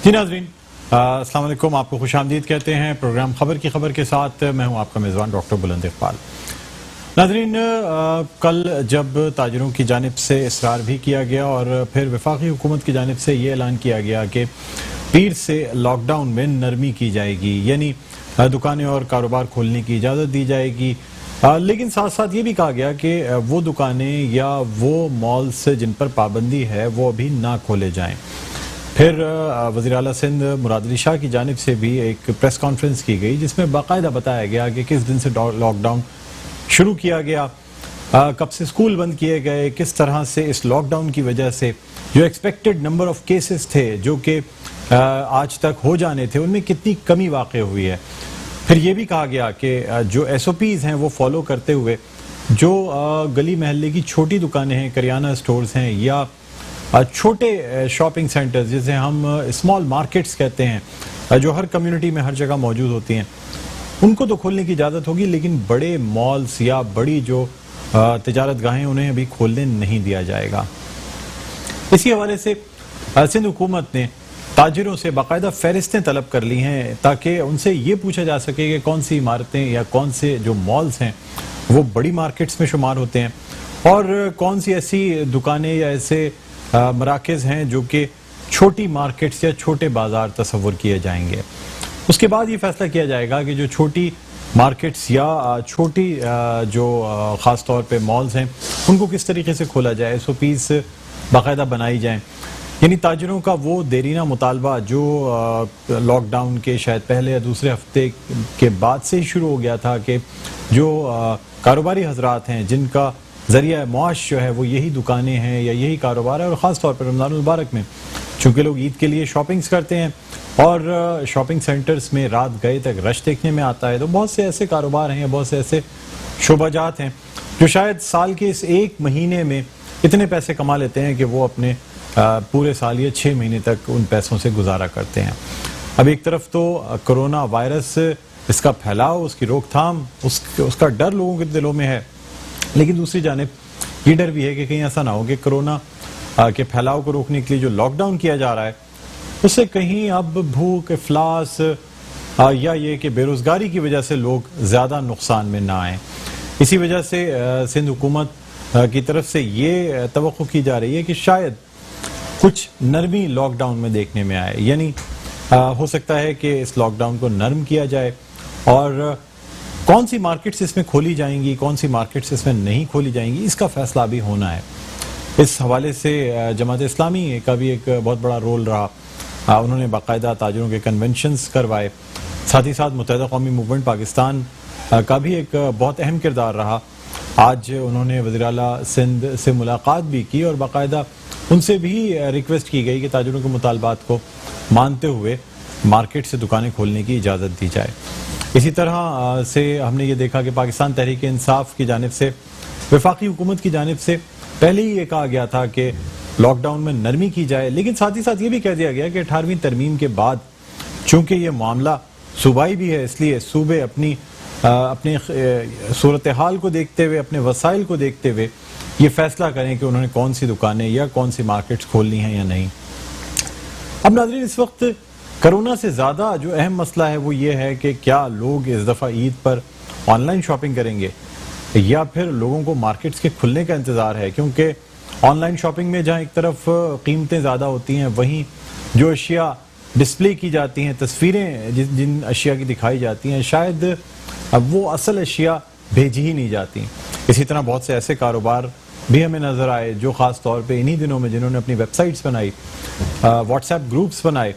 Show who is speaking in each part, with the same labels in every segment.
Speaker 1: जी नाज़रीन, अस्सलाम वालेकुम। आपको खुशामदीद कहते हैं प्रोग्राम खबर की खबर के साथ। मैं हूं आपका मेज़बान डॉक्टर बुलंद इकबाल। नाज़रीन, कल जब ताजिरों की जानिब से इसरार भी किया गया और फिर वफाकी हुकूमत की जानिब से ये ऐलान किया गया कि पीर से लॉकडाउन में नरमी की जाएगी, यानी दुकानें और कारोबार खोलने की इजाज़त दी जाएगी, लेकिन साथ साथ ये भी कहा गया कि वो दुकानें या वो मॉल्स जिन पर पाबंदी है वो अभी ना खोले जाएं। फिर वज़ीर आला सिंध मुराद अली शाह की जानिब से भी एक प्रेस कॉन्फ्रेंस की गई जिसमें बाकायदा बताया गया कि किस दिन से लॉकडाउन शुरू किया गया, कब से स्कूल बंद किए गए, किस तरह से इस लॉकडाउन की वजह से जो एक्सपेक्टेड नंबर ऑफ केसेस थे जो कि आज तक हो जाने थे उनमें कितनी कमी वाक़ई हुई है। फिर ये भी कहा गया कि जो SOPs हैं वो फॉलो करते हुए जो गली महल्ले की छोटी दुकानें हैं, करियाना स्टोर्स हैं या छोटे शॉपिंग सेंटर्स जिसे हम स्मॉल मार्केट्स कहते हैं, जो हर कम्युनिटी में हर जगह मौजूद होती हैं, उनको तो खोलने की इजाज़त होगी, लेकिन बड़े मॉल्स या बड़ी जो तिजारत गाहें उन्हें अभी खोलने नहीं दिया जाएगा। इसी हवाले से सिंध हुकूमत ने ताजिरों से बाकायदा फहरिस्तें तलब कर ली हैं ताकि उनसे ये पूछा जा सके कि कौन सी इमारतें या कौन से जो मॉल्स हैं वो बड़ी मार्केट्स में शुमार होते हैं और कौन सी ऐसी दुकानें या ऐसे मराकज़ हैं जो कि छोटी मार्केट्स या छोटे बाजार तस्वुर किए जाएंगे। उसके बाद ये फैसला किया जाएगा कि जो छोटी मार्केट्स या छोटी जो ख़ास तौर पे मॉल्स हैं उनको किस तरीके से खोला जाए, SOPs बाकायदा बनाई जाएं। यानी ताजिरों का वो देरीना मुतालबा जो लॉकडाउन के शायद पहले या दूसरे हफ्ते के बाद से ही शुरू हो गया था कि जो कारोबारी हजरात हैं जिनका ज़रिया मुआश जो है वो यही दुकानें हैं या यही कारोबार है, और ख़ास तौर पर रमज़ानुल मुबारक में चूँकि लोग ईद के लिए शॉपिंग्स करते हैं और शॉपिंग सेंटर्स में रात गए तक रश देखने में आता है, तो बहुत से ऐसे कारोबार हैं, बहुत से ऐसे शोबाजात हैं जो शायद साल के इस एक महीने में इतने पैसे कमा लेते हैं कि वो अपने पूरे साल या 6 महीने तक उन पैसों से गुजारा करते हैं। अब एक तरफ तो कोरोना वायरस, इसका फैलाव, उसकी रोकथाम, उसका डर लोगों के दिलों में है, लेकिन दूसरी जानिब ये डर भी है कि कहीं ऐसा ना हो कि कोरोना के फैलाव को रोकने के लिए जो लॉकडाउन किया जा रहा है उससे कहीं अब भूख, इफ्लास या ये कि बेरोज़गारी की वजह से लोग ज़्यादा नुकसान में ना आएँ। इसी वजह से सिंध हुकूमत की तरफ से ये तवक्को की जा रही है कि शायद कुछ नरमी लॉकडाउन में देखने में आए, यानी हो सकता है कि इस लॉकडाउन को नरम किया जाए और कौन सी मार्केट्स इसमें खोली जाएंगी, कौन सी मार्केट्स इसमें नहीं खोली जाएंगी, इसका फैसला अभी होना है। इस हवाले से जमात इस्लामी का भी एक बहुत बड़ा रोल रहा। उन्होंने बाकायदा ताजिरों के कन्वेंशंस करवाए, साथ ही साथ मुत्तहिदा कौमी मूवमेंट पाकिस्तान का भी एक बहुत अहम किरदार रहा। आज उन्होंने वज़ीर आला सिंध से मुलाकात भी की और बाकायदा उनसे भी रिक्वेस्ट की गई कि ताजिरों के मुतालबात को मानते हुए मार्केट से दुकानें खोलने की इजाज़त दी जाए। इसी तरह से हमने ये देखा कि पाकिस्तान तहरीक इंसाफ की जानिब से, वफाकी हुकूमत की जानिब से पहले ही ये कहा गया था कि लॉकडाउन में नरमी की जाए, लेकिन साथ ही साथ ये भी कह दिया गया कि 18वीं तरमीम के बाद चूँकि ये मामला सूबाई भी है, इसलिए सूबे अपनी सूरत हाल को देखते हुए, अपने वसाइल को देखते हुए ये फैसला करें कि उन्होंने कौन सी दुकानें या कौन सी मार्केट्स खोलनी हैं या नहीं। अब नाज़रीन, इस वक्त कोरोना से ज़्यादा जो अहम मसला है वो ये है कि क्या लोग इस दफ़ा ईद पर ऑनलाइन शॉपिंग करेंगे या फिर लोगों को मार्केट्स के खुलने का इंतज़ार है, क्योंकि ऑनलाइन शॉपिंग में जहाँ एक तरफ कीमतें ज़्यादा होती हैं, वहीं जो अशिया डिस्प्ले की जाती हैं, तस्वीरें जिन अशिया की दिखाई जाती हैं, शायद अब वो असल अशिया भेजी ही नहीं जाती। इसी तरह बहुत से ऐसे कारोबार भी हमें नज़र आए जो ख़ास तौर पे इन्हीं दिनों में जिन्होंने अपनी वेबसाइट्स बनाई, व्हाट्सएप ग्रुप्स बनाए,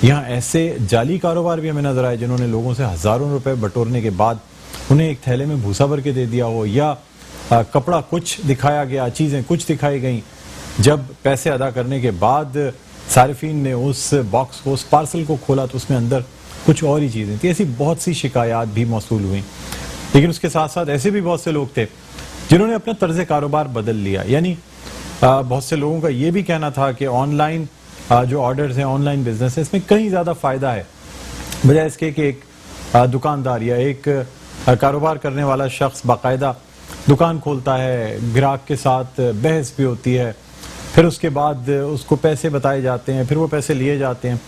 Speaker 1: यहाँ ऐसे जाली कारोबार भी हमें नज़र आए जिन्होंने लोगों से हज़ारों रुपए बटोरने के बाद उन्हें एक थैले में भूसा भर के दे दिया हो, या कपड़ा कुछ दिखाया गया, चीज़ें कुछ दिखाई गई, जब पैसे अदा करने के बाद सारिफीन ने उस बॉक्स को, उस पार्सल को खोला तो उसमें अंदर कुछ और ही चीज़ें थी। ऐसी बहुत सी शिकायत भी मौसूल हुई, लेकिन उसके साथ साथ ऐसे भी बहुत से लोग थे जिन्होंने अपना तर्ज कारोबार बदल लिया। यानी बहुत से लोगों का ये भी कहना था कि ऑनलाइन जो ऑर्डर्स हैं, ऑनलाइन बिजनेस है, इसमें कहीं ज़्यादा फ़ायदा है बजाय इसके कि एक दुकानदार या एक कारोबार करने वाला शख्स बाकायदा दुकान खोलता है, ग्राहक के साथ बहस भी होती है, फिर उसके बाद उसको पैसे बताए जाते हैं, फिर वो पैसे लिए जाते हैं।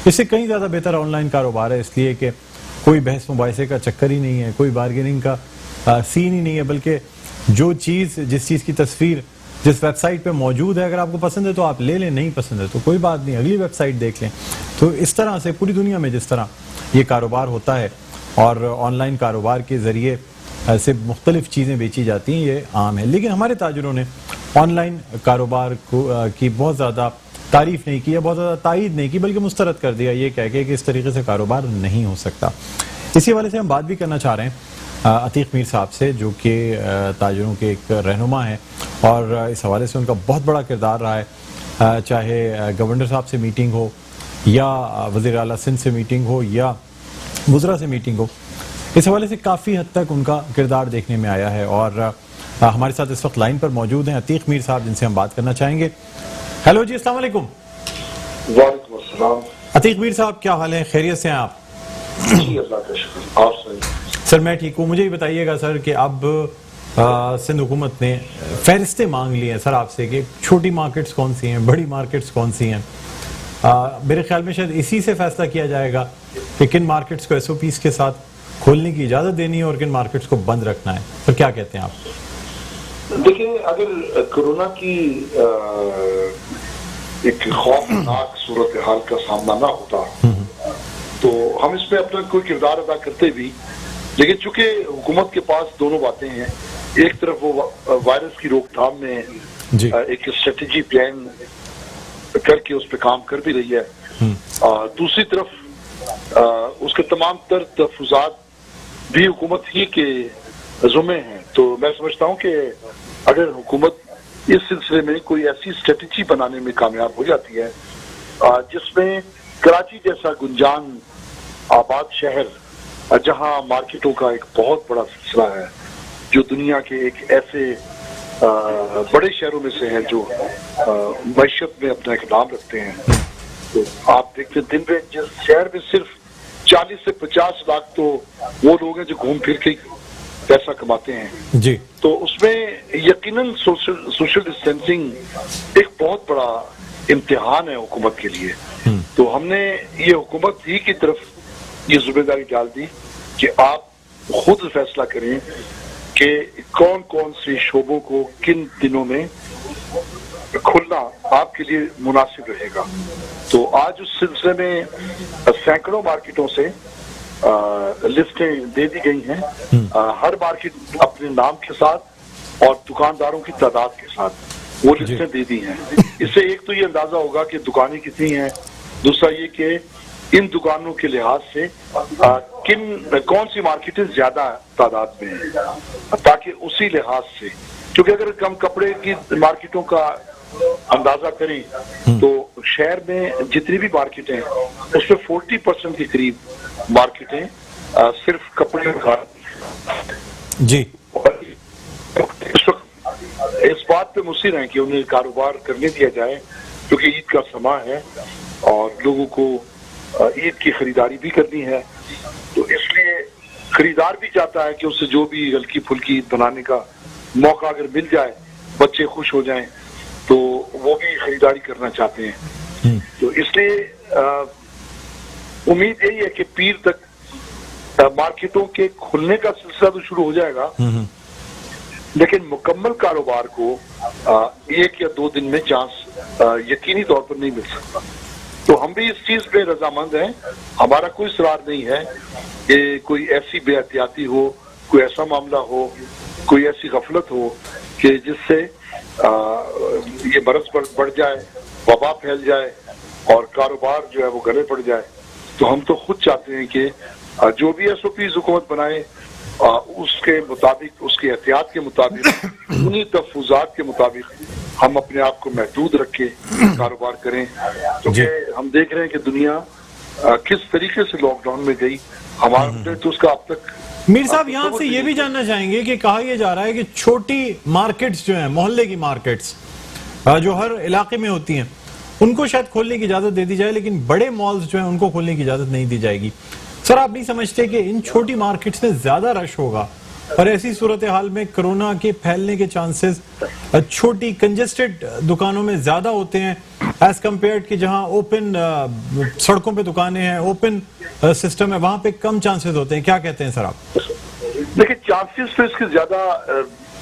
Speaker 1: इससे कहीं ज़्यादा बेहतर ऑनलाइन कारोबार है, इसलिए कि कोई बहस मुबाहिसे का चक्कर ही नहीं है, कोई बार्गेनिंग का सीन ही नहीं है, बल्कि जो चीज़ जिस चीज़ की तस्वीर जिस वेबसाइट पे मौजूद है, अगर आपको पसंद है तो आप ले लें, नहीं पसंद है तो कोई बात नहीं, अगली वेबसाइट देख लें। तो इस तरह से पूरी दुनिया में जिस तरह ये कारोबार होता है और ऑनलाइन कारोबार के ज़रिए ऐसे मुख्तलिफ चीज़ें बेची जाती हैं, ये आम है। लेकिन हमारे ताजरों ने ऑनलाइन कारोबार की बहुत ज़्यादा तारीफ नहीं की या बहुत ज़्यादा तायीद नहीं की, बल्कि मुस्तरद कर दिया ये कह के कि इस तरीके से कारोबार नहीं हो सकता। इसी हवाले से हम बात भी करना चाह रहे हैं अतीक मीर साहब से, जो कि ताजरों के एक रहनुमा हैं और इस हवाले से उनका बहुत बड़ा किरदार रहा है, चाहे गवर्नर साहब से मीटिंग हो या वज़ीर आला सिंध से मीटिंग हो या वज़रा से मीटिंग हो, इस हवाले से काफ़ी हद तक उनका किरदार देखने में आया है। और हमारे साथ इस वक्त लाइन पर मौजूद हैं अतीक मीर साहब, जिनसे हम बात करना चाहेंगे। हेलो जी, अस्सलाम वालेकुम।
Speaker 2: वालेकुम अस्सलाम।
Speaker 1: अतीक मीर साहब, क्या हाल है, खैरियत से हैं आप?
Speaker 2: जी अल्लाह का शुक्र। आप सही?
Speaker 1: सर मैं ठीक हूँ। मुझे ये बताइएगा सर कि अब सिंध हुकूमत ने फहरिस्तें मांग ली हैं सर आपसे कि छोटी मार्केट्स कौन सी हैं, बड़ी मार्केट्स कौन सी हैं। मेरे ख्याल में शायद इसी से फैसला किया जाएगा कि किन मार्केट्स को SOPs के साथ खोलने की इजाज़त देनी है और किन मार्केट्स को बंद रखना है। तो क्या कहते हैं आप?
Speaker 2: देखिए, अगर कोरोना की एक खौफनाक सूरत हाल का सामना ना होता तो हम इसमें अपना कोई किरदार अदा करते भी, लेकिन चूंकि हुकूमत के पास दोनों बातें हैं, एक तरफ वो वायरस की रोकथाम में एक स्ट्रेटेजी प्लान करके उस पर काम कर भी रही है, दूसरी तरफ उसके तमाम तर तहफुजात भी हुकूमत ही के ज़ुम्मे हैं। तो मैं समझता हूँ कि अगर हुकूमत इस सिलसिले में कोई ऐसी स्ट्रेटेजी बनाने में कामयाब हो जाती है जिसमें कराची जैसा गुंजान आबाद शहर, जहां मार्केटों का एक बहुत बड़ा सिलसिला है, जो दुनिया के एक ऐसे बड़े शहरों में से है जो मैशत में अपना एक नाम रखते हैं, तो आप देखते हैं दिन में जिस शहर में सिर्फ 40 से 50 लाख तो वो लोग हैं जो घूम फिर के पैसा कमाते हैं
Speaker 1: जी,
Speaker 2: तो उसमें यकीनन सोशल डिस्टेंसिंग एक बहुत बड़ा इम्तिहान है हुकूमत के लिए। तो हमने ये हुकूमत ही की तरफ ये जिम्मेदारी डाल दी कि आप खुद फैसला करें कि कौन कौन से शोबों को किन दिनों में खुलना आपके लिए मुनासिब रहेगा। तो आज उस सिलसिले में सैकड़ों मार्केटों से लिस्टें दे दी गई हैं, हर मार्केट अपने नाम के साथ और दुकानदारों की तादाद के साथ वो लिस्टें दे दी हैं। इससे एक तो ये अंदाजा होगा कि दुकानें कितनी हैं, दूसरा ये कि इन दुकानों के लिहाज से कौन सी मार्केटें ज्यादा तादाद में हैं, ताकि उसी लिहाज से, क्योंकि अगर हम कपड़े की मार्केटों का अंदाजा करें तो शहर में जितनी भी मार्केटें हैं उसमें 40% के करीब मार्केटें सिर्फ कपड़े का
Speaker 1: जी।
Speaker 2: इस बात पे मुसिर हैं कि उन्हें कारोबार करने दिया जाए, क्योंकि ईद का समय है और लोगों को ईद की खरीदारी भी करनी है। तो इसलिए खरीदार भी चाहता है कि उससे जो भी हल्की फुल्की ईद बनाने का मौका अगर मिल जाए, बच्चे खुश हो जाएं, तो वो भी खरीदारी करना चाहते हैं। तो इसलिए उम्मीद यही है कि पीर तक मार्केटों के खुलने का सिलसिला तो शुरू हो जाएगा, लेकिन मुकम्मल कारोबार को 1 या 2 दिन में चांस यकीनी तौर पर नहीं मिल सकता। तो हम भी इस चीज पे रजामंद हैं। हमारा कोई इसरार नहीं है कि कोई ऐसी बेहतियाती हो, कोई ऐसा मामला हो, कोई ऐसी गफलत हो कि जिससे ये बरस बढ़ जाए, वबा फैल जाए और कारोबार जो है वो गले पड़ जाए। तो हम तो खुद चाहते हैं कि जो भी SOPs हुकूमत बनाए उसके मुताबिक, उसके एहतियात के मुताबिक, उन्हीं तहफुजात के मुताबिक हम अपने आप को महदूद रख के कारोबार करें, क्योंकि हम देख रहे हैं कि दुनिया किस तरीके से लॉकडाउन में गई। हमारे तो उसका अब तक
Speaker 1: मीर साहब यहाँ से ये भी जानना चाहेंगे कि कहा यह जा रहा है कि छोटी मार्केट्स जो हैं, मोहल्ले की मार्केट्स जो हर इलाके में होती हैं, उनको शायद खोलने की इजाजत दे दी जाए, लेकिन बड़े मॉल्स जो हैं उनको खोलने की इजाजत नहीं दी जाएगी। सर आप नहीं समझते कि इन छोटी मार्केट्स में ज्यादा रश होगा और ऐसी सूरत हाल में कोरोना के फैलने के चांसेस छोटी कंजेस्टेड दुकानों में ज्यादा होते हैं एज कम्पेयर कि जहां ओपन सड़कों पे दुकानें हैं, ओपन सिस्टम है, वहां पे कम चांसेस होते हैं। क्या कहते हैं सर आप?
Speaker 2: देखिए, चांसेस तो इसके ज्यादा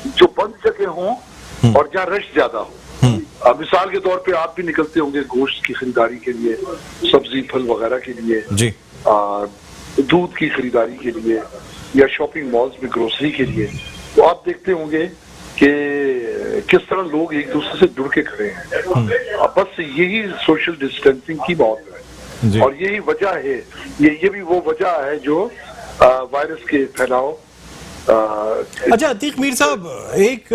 Speaker 2: जो बंद जगह हों और जहाँ रश ज्यादा हो। मिसाल के तौर पे आप भी निकलते होंगे गोश्त की खरीदारी के लिए, सब्जी फल वगैरह के लिए
Speaker 1: जी,
Speaker 2: दूध की खरीदारी के लिए या शॉपिंग मॉल्स में ग्रोसरी के लिए, तो आप देखते होंगे कि किस तरह लोग एक दूसरे से जुड़ के खड़े हैं। बस यही सोशल डिस्टेंसिंग की बात है और यही वजह है, ये भी वो वजह है जो वायरस के फैलाव।
Speaker 1: अच्छा अतीक मीर साहब, एक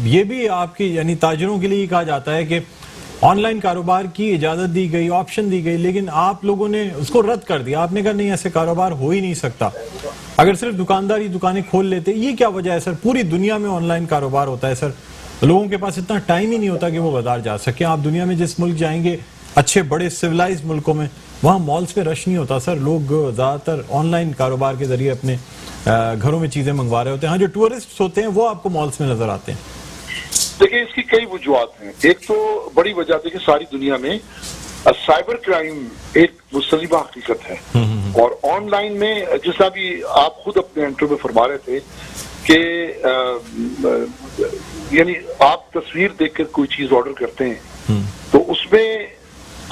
Speaker 1: ये भी आपकी यानी ताजरों के लिए कहा जाता है कि ऑनलाइन कारोबार की इजाजत दी गई, ऑप्शन दी गई, लेकिन आप लोगों ने उसको रद्द कर दिया। आपने कहा नहीं, ऐसे कारोबार हो ही नहीं सकता। अगर सिर्फ दुकानदारी दुकानें खोल लेते, ये क्या वजह है सर? पूरी दुनिया में ऑनलाइन कारोबार होता है सर, लोगों के पास इतना टाइम ही नहीं होता कि वो बाजार जा सके। आप दुनिया में जिस मुल्क जाएंगे, अच्छे बड़े सिविलाइज्ड मुल्कों में, वहाँ मॉल्स पे रश नहीं होता सर। लोग ज्यादातर ऑनलाइन कारोबार के जरिए अपने घरों में चीजें मंगवा रहे होते हैं। हाँ, जो टूरिस्ट होते हैं वो आपको मॉल्स में नजर आते हैं।
Speaker 2: देखिए, इसकी कई वजूहत हैं। एक तो बड़ी वजह थी कि सारी दुनिया में साइबर क्राइम एक मुसल्लिमा हकीकत है और ऑनलाइन में, जैसा भी आप खुद अपने इंटरव्यू में फरमा रहे थे कि यानी आप तस्वीर देखकर कोई चीज ऑर्डर करते हैं तो उसमें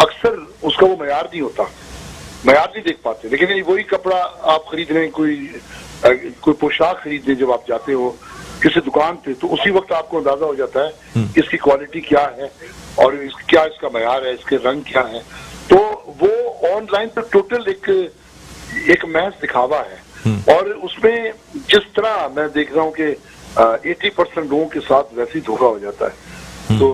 Speaker 2: अक्सर उसका वो मयार नहीं होता, मयार नहीं देख पाते। लेकिन वही कपड़ा आप खरीद रहे हैं, कोई पोशाक खरीदने जब आप जाते हो किसी दुकान पे, तो उसी वक्त आपको अंदाजा हो जाता है इसकी क्वालिटी क्या है और क्या इसका मयार है, इसके रंग क्या है। तो वो ऑनलाइन पे टोटल एक महज दिखावा है और उसमें जिस तरह मैं देख रहा हूँ कि 80% लोगों के साथ वैसे ही धोखा हो जाता है। तो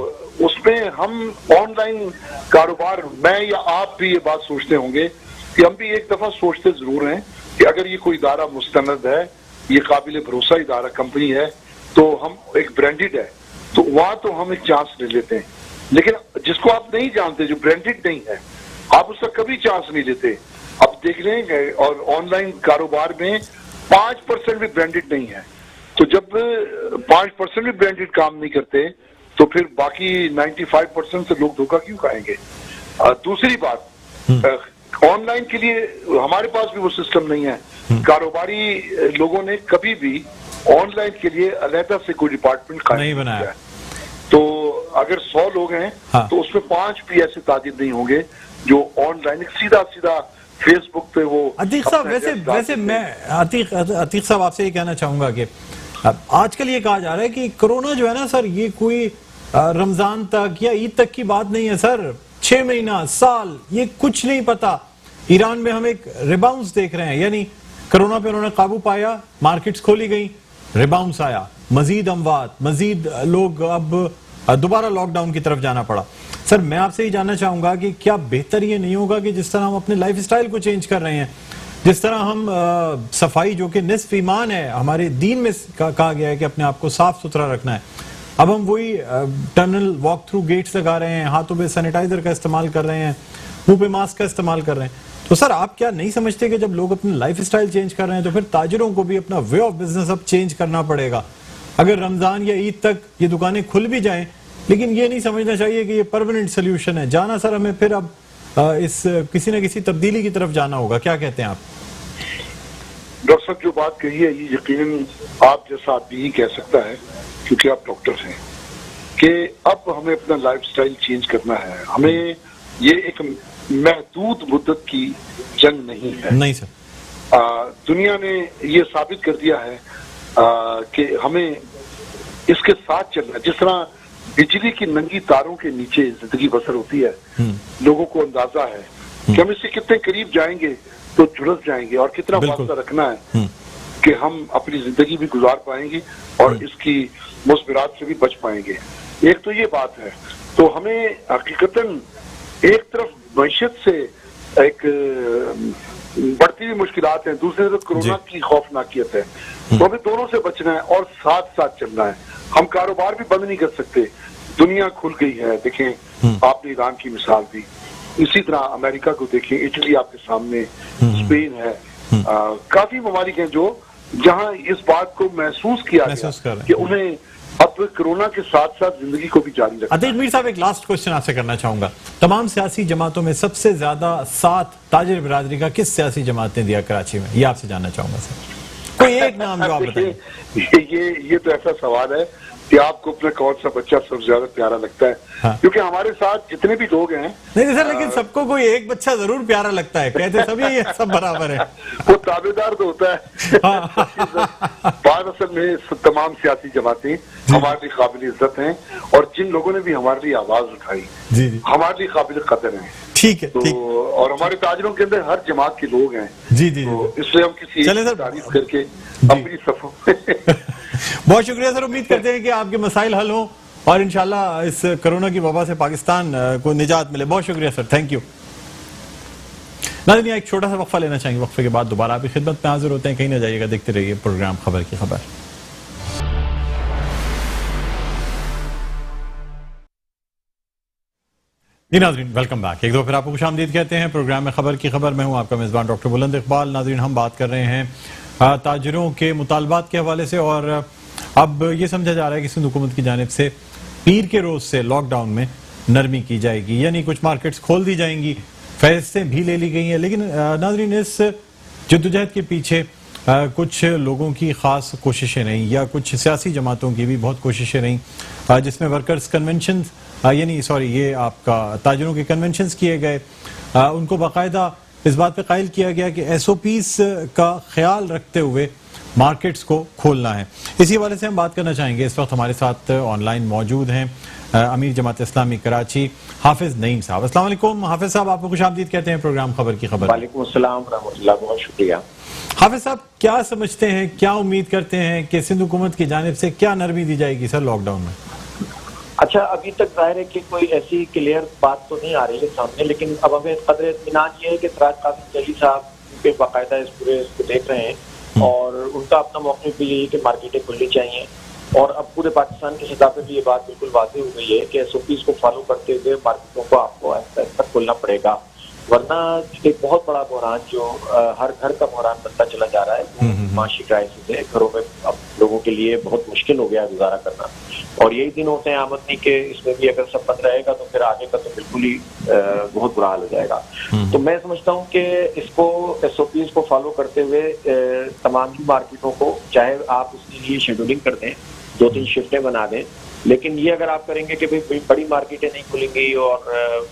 Speaker 2: उसमें हम ऑनलाइन कारोबार, मैं या आप भी ये बात सोचते होंगे कि हम भी एक दफा सोचते जरूर हैं कि अगर ये कोई इदारा मुस्तनद है, ये काबिल भरोसा इदारा कंपनी है, तो हम एक ब्रांडेड है, तो वहां तो हम एक चांस ले लेते हैं। लेकिन जिसको आप नहीं जानते, जो ब्रांडेड नहीं है, आप उसका कभी चांस नहीं लेते। आप देख रहे हैं और ऑनलाइन कारोबार में 5% भी ब्रांडेड नहीं है, तो जब 5% भी ब्रांडेड काम नहीं करते तो फिर बाकी 95% से लोग धोखा क्यों खाएंगे। दूसरी बात, ऑनलाइन के लिए हमारे पास भी वो सिस्टम नहीं है। कारोबारी लोगों ने कभी भी ऑनलाइन के लिए अलहदा से कोई डिपार्टमेंट
Speaker 1: नहीं बनाया।
Speaker 2: तो अगर 100 लोग हैं तो उसमें 5 भी ऐसे ताजिर नहीं होंगे जो ऑनलाइन सीधा फेसबुक पे वो।
Speaker 1: अतीक साहब, वैसे मैं अतीक साहब आपसे ये कहना चाहूंगा कि आजकल ये कहा जा रहा है कि कोरोना जो है ना सर, ये कोई रमजान तक या ईद तक की बात नहीं है सर। 6 महीना, साल, ये कुछ नहीं पता। ईरान में हम एक रिबाउंस देख रहे हैं, यानी कोरोना पे उन्होंने काबू पाया, मार्केट्स खोली गई, रिबाउंस आया, मजीद अमवात, मजीद लोग अब दोबारा लॉकडाउन की तरफ जाना पड़ा। सर मैं आपसे ही जानना चाहूंगा कि क्या बेहतर ये नहीं होगा कि जिस तरह हम अपने लाइफ स्टाइल को चेंज कर रहे हैं, जिस तरह हम सफाई जो कि निस्फ ईमान है, हमारे दीन में कहा गया है कि अपने आप को साफ सुथरा रखना है, अब हम वही टनल वॉक थ्रू गेट्स लगा रहे हैं, हाथों पे सैनिटाइजर का इस्तेमाल कर रहे हैं, मुंह पे मास्क का इस्तेमाल कर रहे हैं। तो सर आप क्या नहीं समझते कि जब लोग अपनी लाइफ स्टाइल चेंज कर रहे हैं तो फिर ताजिरों को भी अपना वे ऑफ बिजनेस अब चेंज करना पड़ेगा? अगर रमजान या ईद तक ये दुकानें खुल भी जाएं, लेकिन ये नहीं समझना चाहिए कि ये परमानेंट सोल्यूशन है। जाना सर हमें फिर अब इस किसी न किसी तब्दीली की तरफ जाना होगा। क्या कहते हैं आप?
Speaker 2: डॉक्टर साहब जो बात कही है ये यकीनन आप जैसा आदमी ही कह सकता है, क्योंकि आप डॉक्टर हैं, कि अब हमें अपना लाइफस्टाइल चेंज करना है। हमें ये एक महदूद मुद्दत की जंग नहीं है।
Speaker 1: नहीं सर,
Speaker 2: दुनिया ने ये साबित कर दिया है कि हमें इसके साथ चलना। जिस तरह बिजली की नंगी तारों के नीचे जिंदगी बसर होती है, लोगों को अंदाजा है कि हम इससे कितने करीब जाएंगे तो झुलस जाएंगे, और कितना फासला रखना है कि हम अपनी जिंदगी भी गुजार पाएंगे और इसकी मुस्बिरात से भी बच पाएंगे। एक तो ये बात है। तो हमें हकीकतन एक तरफ मईशत से एक बढ़ती हुई मुश्किलात हैं, दूसरी तरफ कोरोना की खौफनाकियत है, तो हमें दोनों से बचना है और साथ साथ चलना है। हम कारोबार भी बंद नहीं कर सकते। दुनिया खुल गई है, देखें आपने ईरान की मिसाल दी, इसी तरह अमेरिका को देखें, इटली आपके सामने, स्पेन है, काफी ममालिक हैं जो जहां इस बात को महसूस किया गया कि उन्हें अब कोरोना के साथ साथ जिंदगी को भी जारी रखना।
Speaker 1: अतीक मीर साहब, एक लास्ट क्वेश्चन आपसे करना चाहूंगा। तमाम सियासी जमातों में सबसे ज्यादा साथ ताजिर बिरादरी का किस सियासी जमात ने दिया कराची में, ये आपसे जानना चाहूंगा सर। कोई एक नाम जो आप बताइए।
Speaker 2: ये तो ऐसा सवाल है कि आपको अपना कौन सा बच्चा सबसे ज्यादा प्यारा लगता है। हाँ। क्योंकि हमारे साथ जितने भी लोग हैं
Speaker 1: नहीं सर, लेकिन सबको कोई एक बच्चा जरूर प्यारा लगता है, कहते सभी सब बराबर है।
Speaker 2: वो ताबेदार तो होता है। बात असल में तमाम सियासी जमातें हमारे लिए काबिल इज्जत हैं और जिन लोगों ने भी हमारे लिए आवाज उठाई
Speaker 1: जी जी
Speaker 2: हमारे लिए काबिल कदर हैं।
Speaker 1: ठीक है,
Speaker 2: तो और हमारे ताजरों के अंदर हर जमात के लोग हैं।
Speaker 1: जी जी,
Speaker 2: तो इसलिए हम किसी एक तारीफ करके अपनी सफों
Speaker 1: बहुत शुक्रिया सर। उम्मीद करते हैं कि आपके मसाइल हल हों और इंशाल्लाह इस कोरोना की वबा से पाकिस्तान को निजात मिले। बहुत शुक्रिया सर, थैंक यू। नाज़रीन, एक छोटा सा वक्फा लेना चाहेंगे, वक्फे के बाद दोबारा आपकी खिदमत में हाजिर होते हैं। कहीं ना जाइएगा, देखते रहिए प्रोग्राम खबर की खबर। जी नाज़रीन, वेलकम बैक। एक दो फिर आपको खुशामदीद कहते हैं प्रोग्राम में खबर की खबर। मैं हूं आपका मेज़बान डॉक्टर बुलंद इकबाल। नाज़रीन, हम बात कर रहे हैं ताजिरों के मुतालबात के हवाले से और अब ये समझा जा रहा है कि सिंध हुकूमत की जानिब से पीर के रोज से लॉकडाउन में नरमी की जाएगी, यानी कुछ मार्केट्स खोल दी जाएंगी, फैसलें भी ले ली गई हैं। लेकिन नाज़रीन, इस जद्दोजहद के पीछे कुछ लोगों की खास कोशिशें रहीं या कुछ सियासी जमातों की भी बहुत कोशिशें रहीं, जिसमें वर्कर्स कन्वेंशन यानी ये आपका ताजिरों के कन्वेंशंस किए गए। उनको बाकायदा इस बात पे कायल किया गया कि SOPs का ख्याल रखते हुए मार्केट्स को खोलना है। इसी हवाले से हम बात करना चाहेंगे। इस वक्त हमारे साथ ऑनलाइन मौजूद हैं अमीर जमात इस्लामी कराची हाफिज नईम साहब। अस्सलाम वालेकुम हाफिज साहब, आपको खुशामदीद कहते हैं प्रोग्राम खबर की खबर।
Speaker 3: वालेकुम अस्सलाम रहमतुल्लाह, बहुत शुक्रिया।
Speaker 1: हाफिज साहब, क्या समझते हैं, क्या उम्मीद करते हैं कि सिंध हुकूमत की जानिब से क्या नरमी दी जाएगी सर लॉकडाउन में?
Speaker 3: अच्छा, अभी तक जाहिर है कि कोई ऐसी क्लियर बात तो नहीं आ रही है सामने, लेकिन अब हमें कदर इत्मीनान ये है कि सराज कासिम जली साहब के बाकायदा इस पूरे इसको देख रहे हैं और उनका अपना मौक़िफ़ भी यही है कि मार्केटें खुलनी चाहिए। और अब पूरे पाकिस्तान की सतह पर भी ये बात बिल्कुल वाज़ेह हो गई है कि SOPs को फॉलो करते हुए मार्केटों को आपको आहिस्ता आहिस्ता खोलना पड़ेगा, वरना एक बहुत बड़ा बहरान जो हर घर का बहरान बनता चला जा रहा है, माशी क्राइसिस है। घरों में अब लोगों के लिए बहुत मुश्किल हो गया गुजारा करना और यही दिन होते हैं आमदनी के, इसमें भी अगर सब बंद रहेगा तो फिर आगे का तो बिल्कुल ही बहुत बुरा हाल हो जाएगा। तो मैं समझता हूँ कि इसको SOPs को फॉलो करते हुए तमाम ही मार्केटों को, चाहे आप उसके लिए शेड्यूलिंग कर दें, 2-3 शिफ्टें बना दें, लेकिन ये अगर आप करेंगे कि भाई बड़ी मार्केटें नहीं खुलेंगी और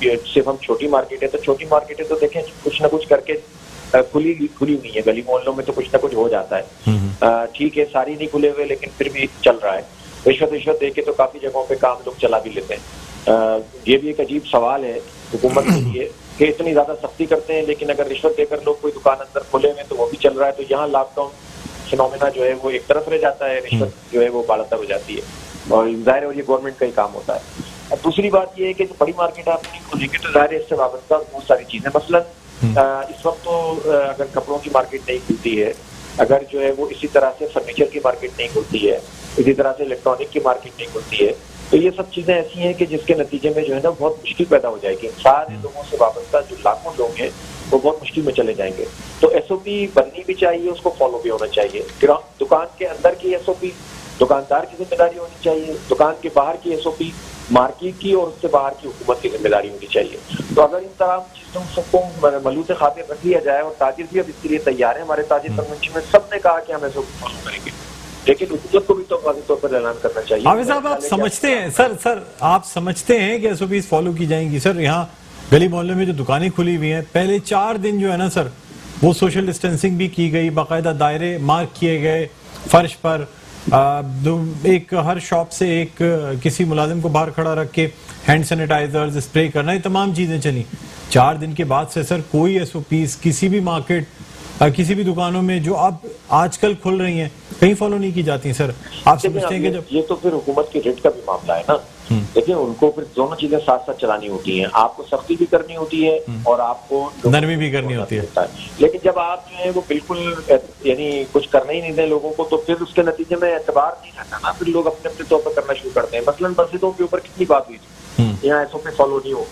Speaker 3: सिर्फ हम छोटी मार्केटें, तो छोटी मार्केटें तो देखें कुछ ना कुछ करके खुली हुई है, गली मोहल्लों में तो कुछ ना कुछ हो जाता है। ठीक है, सारी नहीं खुले हुए लेकिन फिर भी चल रहा है। रिश्वत दे के तो काफी जगहों पे काम लोग चला भी लेते हैं। ये भी एक अजीब सवाल है हुकूमत के लिए कि इतनी ज्यादा सख्ती करते हैं लेकिन अगर रिश्वत देकर लोग कोई दुकान अंदर खोले हुए तो वो भी चल रहा है, तो यहाँ लॉकडाउन फिनोमेना जो है वो एक तरफ रह जाता है, रिश्वत जो है वो बालातर हो जाती है और जाहिर है ये गवर्नमेंट का ही काम होता है। अब दूसरी बात ये है कि जो बड़ी मार्केट आप नहीं खोलेंगे तो जाहिर है इससे वाबस्ता बहुत सारी चीजें, मसलन इस वक्त तो अगर कपड़ों की मार्केट नहीं खुलती है, अगर जो है वो इसी तरह से फर्नीचर की मार्केट नहीं खुलती है, इसी तरह से इलेक्ट्रॉनिक की मार्केट नहीं खुलती है, तो ये सब चीजें ऐसी हैं कि जिसके नतीजे में जो है ना बहुत मुश्किल पैदा हो जाएगी। सारे लोगों से वाबस्ता जो लाखों लोग हैं वो बहुत मुश्किल में चले जाएंगे। तो SOP बननी भी चाहिए, उसको फॉलो भी होना चाहिए। दुकान के अंदर की SOP दुकानदार की जिम्मेदारी होनी चाहिए, दुकान के बाहर की SOP मार्केट की और उससे बाहर की हुकूमत की जिम्मेदारी होनी चाहिए। तो अगर इन तमाम चीजों सबको मलूत खातिर रख लिया जाए और ताजिर भी अब इसके लिए तैयार है, हमारे ताजिर कन्वेंशन में सबने कहा कि हम SOP फॉलो करेंगे, लेकिन हुकूमत को भी तो वाज़ेह तौर पर ऐलान करना चाहिए।
Speaker 1: हाफिज साहब, आप समझते हैं सर आप समझते हैं कि SOPs फॉलो की जाएंगी? सर यहाँ गली मोहल्ले में जो दुकानें खुली हुई हैं, पहले 4 दिन जो है ना सर वो सोशल डिस्टेंसिंग भी की गई, बाकायदा दायरे मार्क किए गए फर्श पर, एक हर शॉप से एक किसी मुलाजिम को बाहर खड़ा रख के हैंड सैनिटाइजर्स स्प्रे करना, ये तमाम चीजें चली। 4 दिन के बाद से सर कोई SOPs किसी भी मार्केट किसी भी दुकानों में जो अब आजकल खुल रही हैं कहीं फॉलो नहीं की जाती सर। आप समझते हैं कि जब
Speaker 3: ये तो फिर हुकूमत की रेट का भी मामला है ना, देखिए उनको फिर दोनों चीजें साथ साथ चलानी होती हैं, आपको सख्ती भी करनी होती है और आपको
Speaker 1: नरमी भी करनी होती है।
Speaker 3: लेकिन जब आप जो है वो बिल्कुल यानी कुछ करना ही नहीं दें लोगों को, तो फिर उसके नतीजे में एतबार नहीं रहता ना, फिर लोग अपने अपने तौर पर करना शुरू करते हैं। मसलन मस्जिदों के ऊपर कितनी बात हुई थी, यहाँ SOP फॉलो नहीं हो,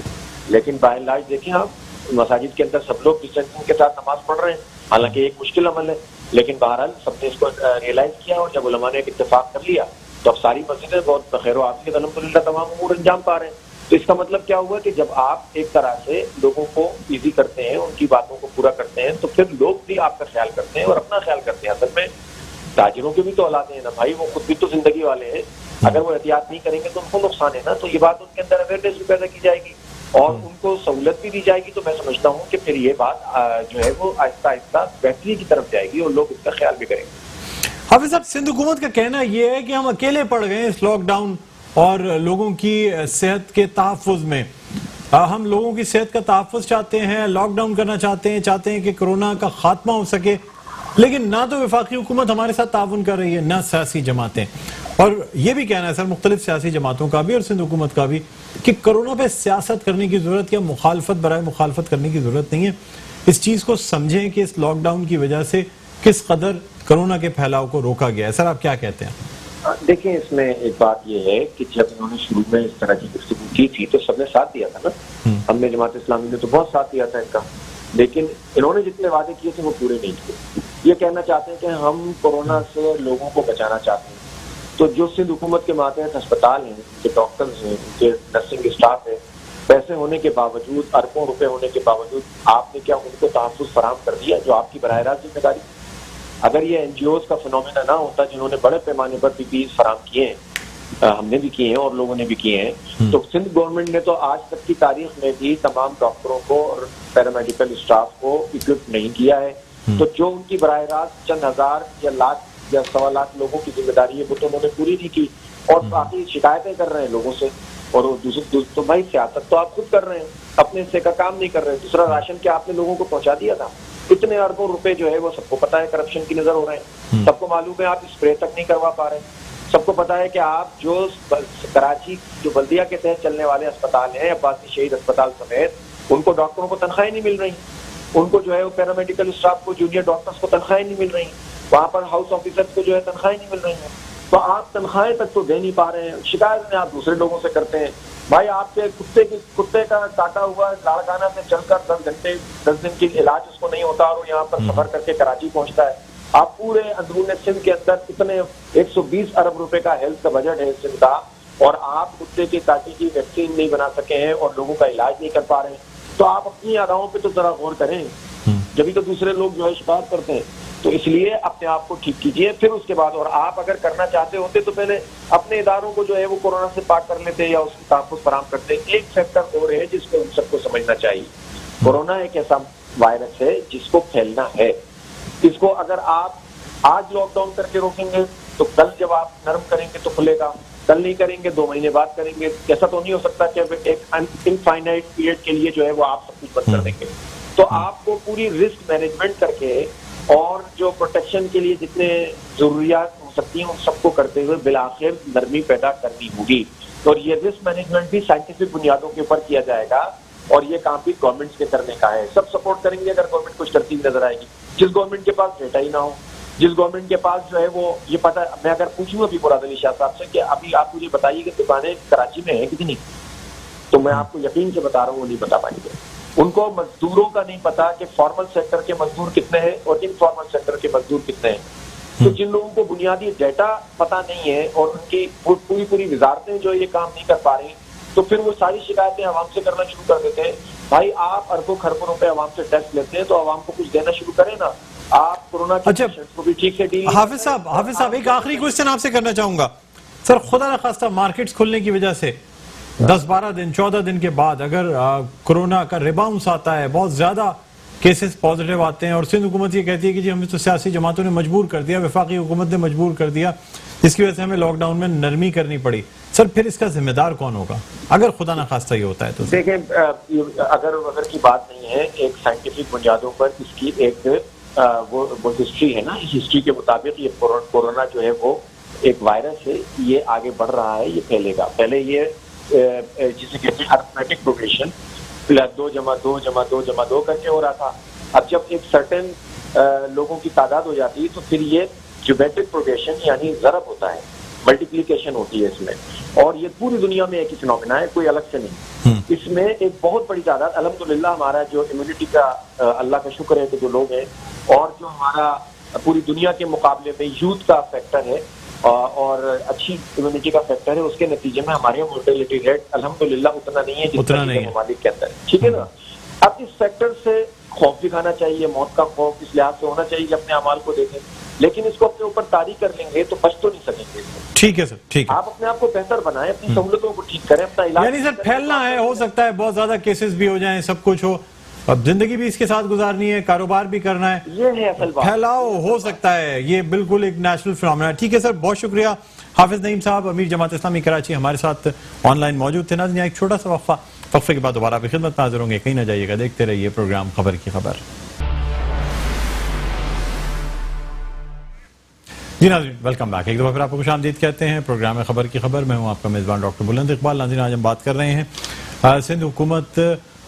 Speaker 3: लेकिन बाय एंड लार्ज देखिए आप मसाजिद के अंदर सब लोग डिस्टेंसिंग के साथ नमाज पढ़ रहे हैं, हालांकि एक मुश्किल अमल है, लेकिन बहरहाल सबने इसको रियलाइज किया और जब उलमा ने एक इत्तेफाक कर लिया तो अब सारी मस्जिदें बहुत खैर आफियत अल्हम्दुलिल्लाह तमाम उमूर अंजाम पा रहे हैं। तो इसका मतलब क्या हुआ कि जब आप एक तरह से लोगों को इजी करते हैं, उनकी बातों को पूरा करते हैं, तो फिर लोग भी आपका ख्याल करते हैं और अपना ख्याल करते हैं। असल में ताजिरों के भी तो औलादे हैं ना भाई, वो खुद भी तो जिंदगी वाले हैं। अगर वो एहतियात नहीं करेंगे तो उनको नुकसान है ना। तो ये बात उनके अंदर अवेयरनेस भी पैदा की जाएगी और उनको सहूलत भी दी जाएगी। तो मैं समझता हूँ कि फिर ये बात जो है वो आहिस्ता आहिस्ता बेहतरी की तरफ जाएगी और लोग इसका ख्याल भी करेंगे।
Speaker 1: हाफिज साहब, सिंध हुकूमत का कहना यह है कि हम अकेले पड़ गए इस लॉकडाउन और लोगों की सेहत के तहफ़्फ़ुज़ में। हम लोगों की सेहत का तहफ़्फ़ुज़ चाहते हैं, लॉकडाउन करना चाहते हैं कि कोरोना का खात्मा हो सके, लेकिन ना तो वफाकी हुकूमत हमारे साथ ताउन कर रही है, ना सियासी जमातें। और ये भी कहना है सर मुख्तलिफ सियासी जमातों का भी और सिंध हुकूमत का भी कि कोरोना पे सियासत करने की जरूरत या मुखालफत बराए मुखालफत करने की जरूरत नहीं है। इस चीज को समझें कि इस लॉकडाउन की वजह से किस कदर कोरोना के फैलाव को रोका गया है। सर आप क्या कहते हैं?
Speaker 3: देखिए, इसमें एक बात यह है कि जब इन्होंने शुरू में इस तरह की गुफ्तगू की थी तो सबने साथ दिया था ना। हमने जमात इस्लामी ने तो बहुत साथ दिया था इनका, लेकिन इन्होंने जितने वादे किए थे वो पूरे नहीं किए। ये कहना चाहते हैं कि हम कोरोना से लोगों को बचाना चाहते हैं। तो जो सिंध हुकूमत के मातहत अस्पताल हैं, उनके डॉक्टर्स हैं, उनके नर्सिंग स्टाफ है, पैसे होने के बावजूद, अरबों रुपए होने के बावजूद आपने क्या उनको तहफ़्फ़ुज़ फराहम कर दिया जो आपकी बराह रास्त जिम्मेदारी? अगर ये एनजीओज का फिनोमेना ना होता जिन्होंने बड़े पैमाने पर पीपीई फराहम किए हैं, हमने भी किए हैं और लोगों ने भी किए हैं, तो सिंध गवर्नमेंट ने तो आज तक की तारीख में भी तमाम डॉक्टरों को और पैरामेडिकल स्टाफ को इक्विप नहीं किया है। तो जो उनकी बराह रास्त चंद हजार या लाख या 1.25 लाख लोगों की जिम्मेदारी है वो तो उन्होंने पूरी नहीं की और बाकी शिकायतें कर रहे हैं लोगों से। और दूसरी तो भाई सियासत तो आप खुद कर रहे हैं, अपने हिस्से का काम नहीं कर रहे हैं। दूसरा, राशन क्या आपने लोगों को पहुंचा दिया था? इतने अरबों रुपए जो है वो सबको पता है करप्शन की नजर हो रहे हैं, सबको मालूम है आप स्प्रे तक नहीं करवा पा रहे, सबको पता है कि आप जो कराची जो बल्दिया के तहत चलने वाले अस्पताल हैं, अब्बासी शहीद अस्पताल समेत, उनको डॉक्टरों को तनख्वाहें नहीं मिल रही, उनको जो है वो पैरामेडिकल स्टाफ को, जूनियर डॉक्टर्स को तनख्वाहें नहीं मिल रही, वहां पर हाउस ऑफिसर्स को जो है तनख्वाहें नहीं मिल रही हैं। तो आप तनख्वाहें तक तो दे नहीं पा रहे हैं, शिकायत में आप दूसरे लोगों से करते हैं। भाई आपके कुत्ते का काटा हुआ लाड़काना से चलकर 10 दिन की इलाज उसको नहीं होता और यहाँ पर सफर करके कराची पहुंचता है। आप पूरे अंदरून सिंध के अंदर इतने 120 अरब रुपए का हेल्थ का बजट है सिंध का, और आप कुत्ते के काटे की वैक्सीन नहीं बना सके हैं और लोगों का इलाज नहीं कर पा रहे हैं। तो आप अपनी अदाओं पे तो जरा गौर करें, जब तो दूसरे लोग जो है शिकायत करते हैं। तो इसलिए अपने आप को ठीक कीजिए, फिर उसके बाद, और आप अगर करना चाहते होते तो पहले अपने इदारों को जो है वो कोरोना से पाक कर लेते या उसकी तहफ़्फ़ुज़ फराहम करते। एक फैक्टर और है जिसको हम सबको समझना चाहिए, कोरोना एक ऐसा वायरस है जिसको फैलना है। इसको अगर आप आज लॉकडाउन करके रोकेंगे तो कल जब आप नरम करेंगे तो खुलेगा, कल नहीं करेंगे 2 महीने बाद करेंगे। ऐसा तो नहीं हो सकता कि एक इनफाइनाइट पीरियड के लिए जो है वो आप सब कुछ बंद कर देंगे। तो आपको पूरी रिस्क मैनेजमेंट करके और जो प्रोटेक्शन के लिए जितने जरूरियात हो सकती हैं उन सबको करते हुए बिलाखिर नरमी पैदा करनी होगी। और ये रिस्क मैनेजमेंट भी साइंटिफिक बुनियादों के ऊपर किया जाएगा और ये काम भी गवर्नमेंट के करने का है। सब सपोर्ट करेंगे अगर गवर्नमेंट कुछ करती हुई नजर आएगी। जिस गवर्नमेंट के पास डेटा ही ना हो, जिस गवर्नमेंट के पास जो है वो ये पता, मैं अगर पूछूं अभी मुराद अली शाह साहब से कि अभी आप मुझे बताइए कि दुकानें कराची में है कितनी, तो मैं आपको यकीन से बता रहा हूँ वो नहीं बता पाएंगे। उनको मजदूरों का नहीं पता कि फॉर्मल सेक्टर के मजदूर कितने हैं और इनफॉर्मल सेक्टर के मजदूर कितने हैं। तो जिन लोगों को बुनियादी डेटा पता नहीं है और उनकी पूरी वजारतें जो ये काम नहीं कर पा रही, तो फिर वो सारी शिकायतें आवाम से करना शुरू कर देते हैं। भाई आप अरबों खरबों रुपए आवाम से टैक्स लेते हैं तो आवाम को कुछ देना शुरू करें ना। आप कोरोना के को भी ठीक से डील।
Speaker 1: हाफिज साहब एक आखिरी क्वेश्चन आपसे करना चाहूंगा सर। खुदा न खास्ता मार्केट्स खुलने की वजह से 10-12 दिन 14 दिन के बाद अगर कोरोना का रिबाउंस आता है, बहुत ज्यादा केसेस पॉजिटिव आते हैं और सिंध हुकूमत ये कहती है कि जी हमें तो सियासी जमातों ने मजबूर कर दिया, वफाकी हुकूमत ने मजबूर कर दिया, जिसकी वजह से हमें लॉकडाउन में नरमी करनी पड़ी। सर फिर इसका जिम्मेदार कौन होगा अगर खुदा न खास्ता ये होता है तो?
Speaker 3: देखें, अगर की बात नहीं है, एक साइंटिफिक बुनियादों पर इसकी एक वो हिस्ट्री है ना। इस हिस्ट्री के मुताबिक ये कोरोना जो है वो एक वायरस है, ये आगे बढ़ रहा है, ये फैलेगा। पहले ये जिसे कहते हैं अरिथमेटिक प्रोग्रेशन 2 + 2 + 2 + 2 करके हो रहा था। अब जब एक सर्टेन लोगों की तादाद हो जाती है तो फिर ये ज्योमेट्रिक प्रोग्रेशन यानी ज़रब होता है, मल्टीप्लिकेशन होती है इसमें। और ये पूरी दुनिया में एक ही फिनोमेना है, कोई अलग से नहीं। इसमें एक बहुत बड़ी तादाद, अल्हम्दुलिल्लाह हमारा जो इम्यूनिटी का अल्लाह का शुक्र है कि जो लोग हैं और जो हमारा पूरी दुनिया के मुकाबले में यूथ का फैक्टर है और अच्छी इम्यूनिटी का फैक्टर है, उसके नतीजे में हमारे मोर्टेलिटी रेट अल्हम्दुलिल्लाह उतना नहीं है जितना ममालिक के अंदर, ठीक है ना। अब इस फैक्टर से खौफ दिखाना चाहिए, मौत का खौफ इस लिहाज से होना चाहिए कि अपने अमाल को देखें, लेकिन इसको अपने ऊपर तारी कर लेंगे तो बच तो नहीं सकेंगे।
Speaker 1: ठीक है सर, ठीक है।
Speaker 3: आप अपने आप को बेहतर बनाएं, अपनी सहूलतों को ठीक करें, अपना इलाज।
Speaker 1: यानी सर फैलना है, हो सकता है बहुत ज्यादा केसेस भी हो जाएं, सब कुछ हो, अब जिंदगी भी इसके साथ गुजारनी है, कारोबार भी करना है,
Speaker 3: ये है असल बात।
Speaker 1: फैलाव हो सकता है, ये बिल्कुल एक नेशनल फिनोमेना है। ठीक है सर, बहुत शुक्रिया। हाफिज नईम साहब, अमीर जमात इस्लामी कराची, हमारे साथ ऑनलाइन मौजूद थे। नाज़रीन, एक छोटा सा वक्फे के बाद दोबारा आपकी खिदमत में हाजिर होंगे, कहीं ना जाइएगा, देखते रहिए प्रोग्राम खबर की खबर। जी नाज़रीन, वेलकम बैक। एक दफा फिर आपको खुशामदीद कहते हैं प्रोग्राम में खबर की खबर। मैं हूं आपका मेजबान डॉक्टर बुलंद इकबाल। नाज़रीन, आज हम बात कर रहे हैं सिंध हुकूमत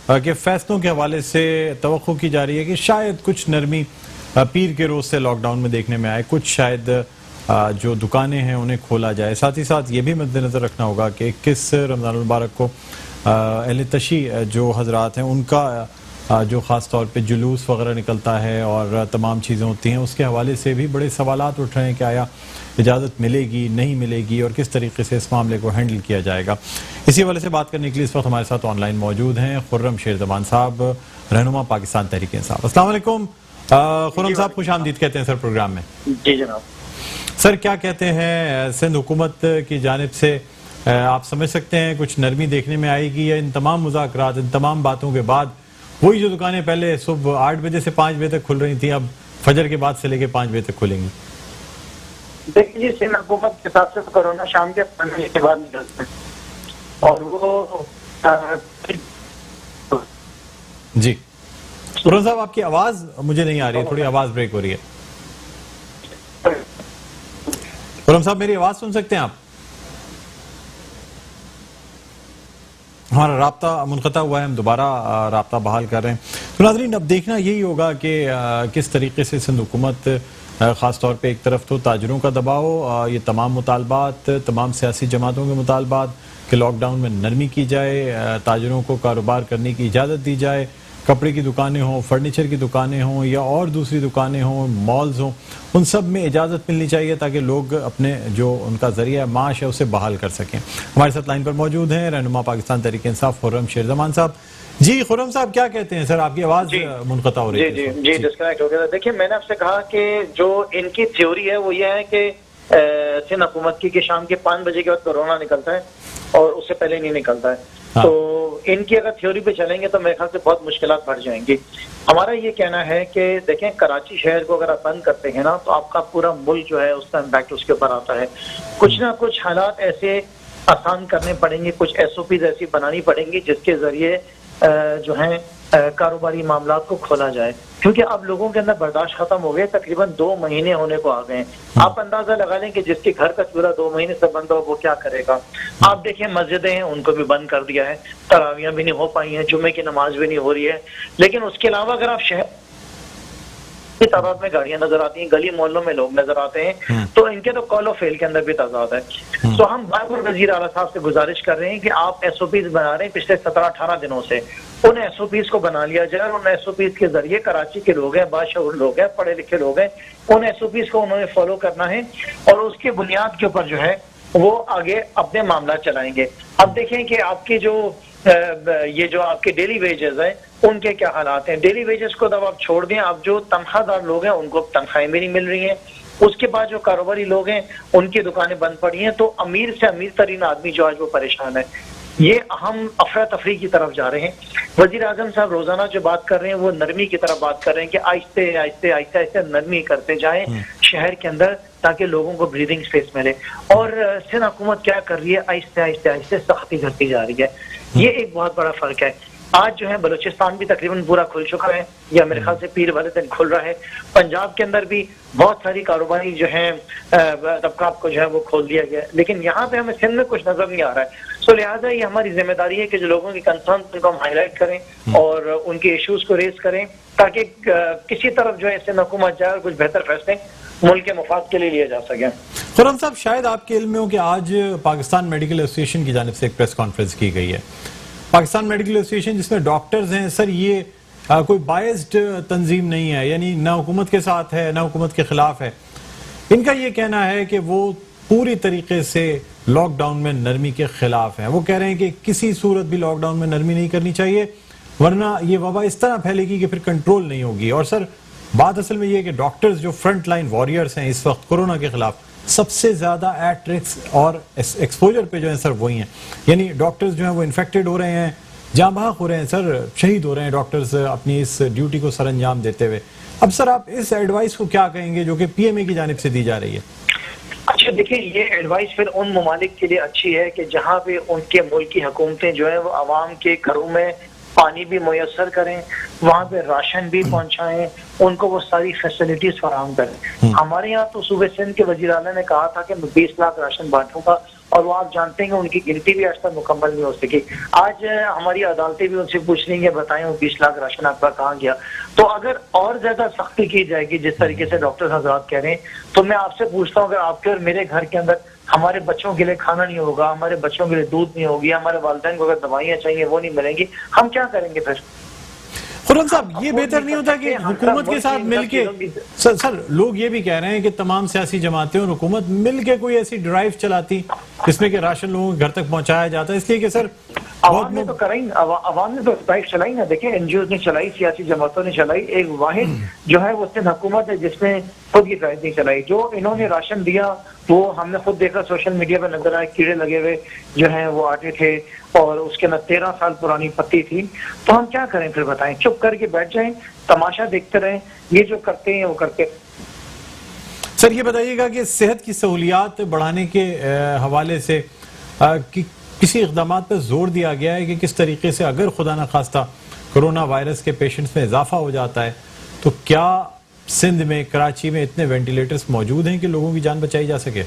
Speaker 1: के फैसलों के हवाले से तवक्को की जा रही है कि शायद कुछ नरमी पीर के रोज से लॉकडाउन में देखने में आए, कुछ शायद जो दुकानें हैं उन्हें खोला जाए। साथ ही साथ ये भी मद्देनजर रखना होगा कि 21 रमज़ान मुबारक को अहले तशी जो हजरात हैं उनका जो ख़ास तौर पे जुलूस वगैरह निकलता है और तमाम चीज़ें होती हैं, उसके हवाले से भी बड़े सवालात उठ रहे हैं कि आया इजाज़त मिलेगी, नहीं मिलेगी और किस तरीके से इस मामले को हैंडल किया जाएगा। इसी हवाले से बात करने के लिए इस वक्त हमारे साथ ऑनलाइन मौजूद हैं खुर्रम शेरजमान साहब, रहनुमा पाकिस्तान तहरीक इंसाफ। अस्सलाम वालेकुम खुर्रम साहब, खुशामदीद कहते हैं सर प्रोग्राम में।
Speaker 3: जी जनाब।
Speaker 1: सर, क्या कहते हैं सिंध हुकूमत की जानिब से आप समझ सकते हैं कुछ नरमी देखने में आएगी या इन तमाम मुज़ाकरात, इन तमाम बातों के बाद वही जो दुकानें पहले सुबह 8 बजे से 5 बजे तक खुल रही थी, अब फजर के बाद से लेके 5 बजे तक खुलेंगी?
Speaker 4: देखिए, सिंध हुकूमत के हिसाब से तो कोरोना शाम के 5 बजे के बाद निकलता है और वो
Speaker 1: जी। खुर्रम साहब, आपकी आवाज मुझे नहीं आ रही है, थोड़ी आवाज ब्रेक हो रही है। खुर्रम साहब, मेरी आवाज सुन सकते हैं आप? हमारा राब्ता मुनक़ता हुआ है, हम दोबारा राब्ता बहाल कर रहे हैं। तो नाज़रीन, अब देखना यही होगा कि किस तरीके से सिंध हुकूमत ख़ास तौर पे एक तरफ तो ताजरों का दबाव, ये तमाम मुतालबात, तमाम सियासी जमातों के मुतालबात कि लॉकडाउन में नरमी की जाए, ताजरों को कारोबार करने की इजाज़त दी जाए, कपड़े की दुकानें हों, फर्नीचर की दुकानें हों या और दूसरी दुकानें हों, मॉल्स हों, उन सब में इजाज़त मिलनी चाहिए ताकि लोग अपने जो उनका ज़रिया माश है उसे बहाल कर सकें। हमारे साथ लाइन पर मौजूद हैं रहनुमा पाकिस्तान तहरीक इंसाफ खुर्रम शेरजमान साहब। जी खुर्रम साहब, क्या कहते हैं? सर, आपकी आवाज़ मुनक़ता हो रही है।
Speaker 4: जी डिस्कनेक्ट हो गया। देखिए, मैंने आपसे कहा कि जो इनकी थ्योरी है वो ये है कि सिंध हुकूमत की कि शाम के 5 बजे के बाद कोरोना निकलता है और उससे पहले नहीं निकलता है। हाँ। तो इनकी अगर थ्योरी पे चलेंगे तो मेरे ख्याल से बहुत मुश्किलात बढ़ जाएंगी। हमारा ये कहना है कि देखें, कराची शहर को अगर आप बंद करते हैं ना तो आपका पूरा मुल्क जो है उसका इम्पैक्ट उसके ऊपर आता है। कुछ ना कुछ हालात ऐसे आसान करने पड़ेंगे, कुछ SOPs ऐसी बनानी पड़ेंगी जिसके जरिए जो है कारोबारी मामला को खोला जाए, क्योंकि अब लोगों के अंदर बर्दाश्त खत्म हो गए। तकरीबन 2 महीने होने को आ गए। आप अंदाजा लगा लें कि जिसके घर का चूल्हा 2 महीने से बंद हो वो क्या करेगा। आप देखिए, मस्जिदें हैं उनको भी बंद कर दिया है, तरावियां भी नहीं हो पाई हैं, जुम्मे की नमाज भी नहीं हो रही है। लेकिन उसके अलावा अगर आप शहर की तादाद में गाड़ियां नजर आती हैं, गली मोहल्लों में लोग नजर आते हैं, तो इनके तो कॉल ऑफ फेल के अंदर भी तादाद है। तो हम बार बार वजीर आला साहब से गुजारिश कर रहे हैं कि आप SOPs बना रहे हैं पिछले 17-18 दिनों से, उन SOPs को बना लिया जाए। उन SOPs के जरिए कराची के लोग हैं, बाशऊर लोग हैं, पढ़े लिखे लोग हैं, उन SOPs को उन्होंने फॉलो करना है और उसके बुनियाद के ऊपर जो है वो आगे अपने मामला चलाएंगे। अब देखें कि आपकी ये जो आपके डेली वेजेस हैं उनके क्या हालात हैं। डेली वेजेस को जब आप छोड़ दें, अब जो तनख्वाहदार लोग हैं उनको तनख्वाहें भी नहीं मिल रही हैं। उसके बाद जो कारोबारी लोग हैं उनकी दुकानें बंद पड़ी हैं। तो अमीर से अमीर तरीन आदमी जो आज वो परेशान है। ये हम अफरा तफरी की तरफ जा रहे हैं। वजीर आजम साहब रोजाना जो बात कर रहे हैं वो नरमी की तरफ बात कर रहे हैं कि आहिस्ते आहिस्ते आहिस्ते आहिस्ते नरमी करते जाएं शहर के अंदर ताकि लोगों को ब्रीदिंग स्पेस मिले। और सिंध हुकूमत क्या कर रही है, आहिस्ते आहिस्ते आहिस्ते सख्ती करती जा रही है। ये एक बहुत बड़ा फर्क है। आज जो है बलूचिस्तान भी तकरीबन पूरा खुल चुका है, या मेरे ख्याल से पीर वाले दिन खुल रहा है। पंजाब के अंदर भी बहुत सारी कारोबारी जो है तबकात को जो है वो खोल दिया गया है, लेकिन यहाँ पे हमें सिंध में कुछ नजर नहीं आ रहा है। सो लिहाजा ये हमारी जिम्मेदारी है कि जो लोगों की कंसर्न उनको हम हाईलाइट करें और उनके इश्यूज को रेज करें ताकि किसी तरफ जो है सिंध हुकूमत जाए और कुछ बेहतर फैसले मुल्क के मुफाद के लिए लिए जा सके।
Speaker 1: खुर्रम साहब, शायद आपके इल्म में हो कि आज पाकिस्तान मेडिकल एसोसिएशन की जानिब से एक प्रेस कॉन्फ्रेंस की गई है। पाकिस्तान मेडिकल एसोसिएशन जिसमें डॉक्टर्स हैं, सर ये कोई बायस्ड तंजीम नहीं है, यानी ना हुकूमत के साथ है ना हुकूमत के खिलाफ है। इनका ये कहना है कि वो पूरी तरीके से लॉकडाउन में नरमी के खिलाफ हैं। वो कह रहे हैं कि किसी सूरत भी लॉकडाउन में नरमी नहीं करनी चाहिए, वरना ये वबा इस तरह फैलेगी कि फिर कंट्रोल नहीं होगी। और सर, बात असल में ये है कि डॉक्टर्स जो फ्रंट लाइन वॉरियर्स हैं इस वक्त कोरोना के खिलाफ, सबसे ज्यादा एट रिस्क और एक्सपोजर पे जो है सर वही हैं। यानी डॉक्टर्स जो हैं वो इन्फेक्टेड हो रहे हैं, जाँ बहक हो रहे हैं सर, शहीद हो रहे हैं डॉक्टर्स अपनी इस ड्यूटी को सर अंजाम देते हुए। अब सर, आप इस एडवाइस को क्या कहेंगे जो कि पीएमए की जानिब से दी जा रही है?
Speaker 4: अच्छा देखिए, ये एडवाइस फिर उन ममालिक के लिए अच्छी है कि जहाँ पे उनके मुल्क की हुकूमतें जो है वो आवाम के घरों में पानी भी मुयस्सर करें, वहाँ पे राशन भी पहुँचाएं, उनको वो सारी फैसिलिटीज फराहम करें। हमारे यहाँ तो सूबे सिंध के वज़ीर आला ने कहा था कि मैं 20 लाख राशन बांटूंगा, और वो आप जानते हैं कि उनकी गिनती भी आज तक मुकम्मल नहीं हो सकी। आज हमारी अदालतें भी उनसे पूछ रही हैं, बताएं वो 20 लाख राशन आपका कहाँ गया। तो अगर और ज्यादा सख्ती की जाएगी जिस तरीके से डॉक्टर हजरात कह रहे हैं, तो मैं आपसे पूछता हूँ, अगर आपके और मेरे घर के अंदर हमारे बच्चों के लिए खाना नहीं होगा, हमारे बच्चों के लिए दूध नहीं होगी, हमारे वालिदैन को अगर दवाइयाँ चाहिए वो नहीं मिलेंगी, हम क्या करेंगे फिर?
Speaker 1: खुर्रम साहब, ये बेहतर नहीं होता कि हुकूमत के साथ मिलके सर लोग ये भी कह रहे हैं कि तमाम सियासी जमातें और हुकूमत मिलके कोई ऐसी ड्राइव चलाती जिसमें कि राशन लोगों के घर तक पहुंचाया जाता है, इसलिए कि सर
Speaker 4: आवाम ने तो कराई, आवाम ने तो ड्राइव चलाई ना। देखिए, एनजीओ ने चलाई, सियासी जमातों ने चलाई, एक वाहिद जो है वो सिंध हुकूमत है जिसने खुद ये ड्राइव नहीं चलाई। जो इन्होंने राशन दिया वो हमने खुद देखा, सोशल मीडिया पे नजर आए, कीड़े लगे हुए जो हैं वो आटे थे, और उसके अंदर 13 साल पुरानी पत्ती थी। तो हम क्या करें फिर, बताएं? चुप करके बैठ जाएं, तमाशा देखते रहें? ये जो करते हैं वो करते।
Speaker 1: सर ये बताइएगा कि सेहत की सहूलियात बढ़ाने के हवाले से किसी इक़दाम पर जोर दिया गया है कि किस तरीके से अगर खुदा न खास्ता कोरोना वायरस के पेशेंट्स में इजाफा हो जाता है तो क्या सिंध में, कराची में इतने वेंटिलेटर्स मौजूद हैं कि लोगों की जान बचाई जा सके?